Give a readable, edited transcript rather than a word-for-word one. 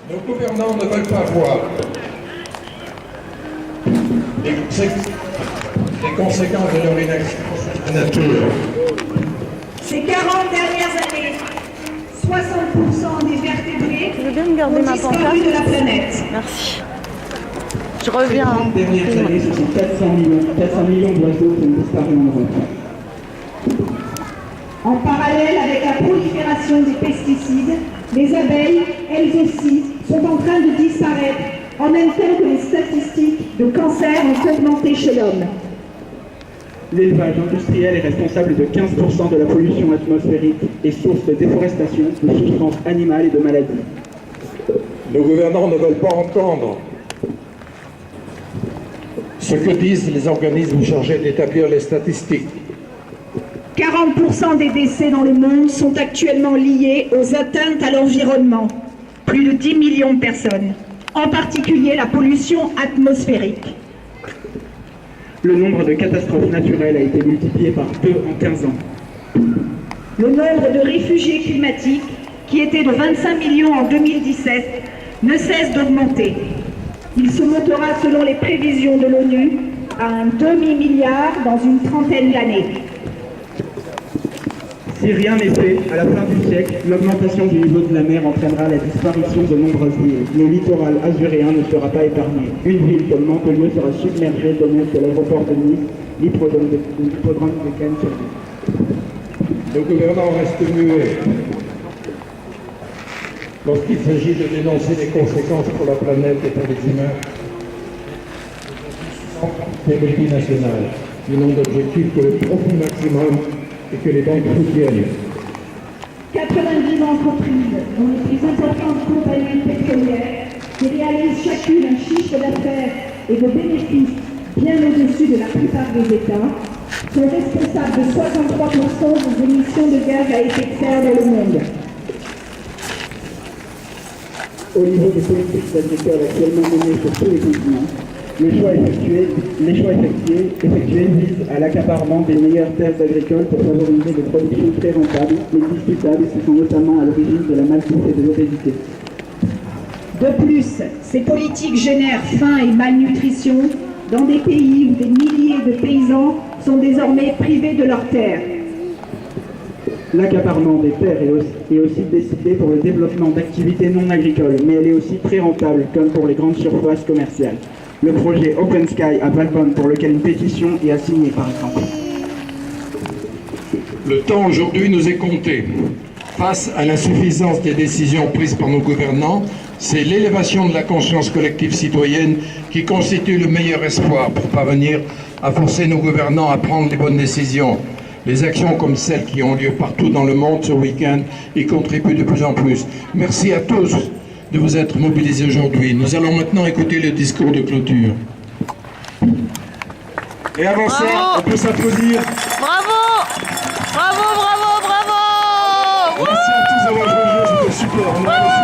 Nos gouvernants ne veulent pas voir les conséquences de leur inaction sur la nature. Ces 40 dernières années, 60% des vertébrés ont disparu de la planète. Merci. Je reviens. Ces 30 dernières années, ce sont 400 millions d'oiseaux qui ont disparu en Europe. En parallèle avec la prolifération des pesticides, les abeilles, elles aussi, sont en train de disparaître, en même temps que les statistiques de cancer ont augmenté chez l'homme. L'élevage industriel est responsable de 15% de la pollution atmosphérique et source de déforestation, de souffrance animale et de maladies. Nos gouvernants ne veulent pas entendre ce que disent les organismes chargés d'établir les statistiques. 40% des décès dans le monde sont actuellement liés aux atteintes à l'environnement. Plus de 10 millions de personnes, en particulier la pollution atmosphérique. Le nombre de catastrophes naturelles a été multiplié par 2 en 15 ans. Le nombre de réfugiés climatiques, qui était de 25 millions en 2017, ne cesse d'augmenter. Il se montera, selon les prévisions de l'ONU, à un demi-milliard dans une trentaine d'années. Si rien n'est fait, à la fin du siècle, l'augmentation du niveau de la mer entraînera la disparition de nombreuses villes. Le littoral azuréen ne sera pas épargné. Une ville comme Montpellier sera submergée de même que l'aéroport de Nice, l'hippodrome de Cannes sur Nice. Nos gouvernants restent muets lorsqu'il s'agit de dénoncer les conséquences pour la planète et pour les humains des multinationales. Ils n'ont d'objectif que le profit maximum et que les banques soutiennent. 90 entreprises, dont les plus importantes compagnies pétrolières, qui réalisent chacune un chiffre d'affaires et de bénéfices bien au-dessus de la plupart des États, sont responsables de 63% des émissions de gaz à effet de serre dans le monde. Au niveau des politiques agricoles actuellement menées sur tous les continents, les choix effectués visent à l'accaparement des meilleures terres agricoles pour favoriser des productions très rentables, mais discutables, qui sont notamment à l'origine de la malbouffe et de l'obésité. De plus, ces politiques génèrent faim et malnutrition dans des pays où des milliers de paysans sont désormais privés de leurs terres. L'accaparement des terres est aussi décidé pour le développement d'activités non agricoles, mais elle est aussi très rentable, comme pour les grandes surfaces commerciales. Le projet Open Sky à Valbonne, pour lequel une pétition est assignée, par exemple. Le temps aujourd'hui nous est compté. Face à l'insuffisance des décisions prises par nos gouvernants, c'est l'élévation de la conscience collective citoyenne qui constitue le meilleur espoir pour parvenir à forcer nos gouvernants à prendre les bonnes décisions. Les actions comme celles qui ont lieu partout dans le monde ce week-end y contribuent de plus en plus. Merci à tous de vous être mobilisés aujourd'hui. Nous allons maintenant écouter le discours de clôture. Et avant ça, Bravo. on peut s'applaudir. Bravo! Bravo, bravo, bravo! Merci à tous d'avoir joué, c'était super. On a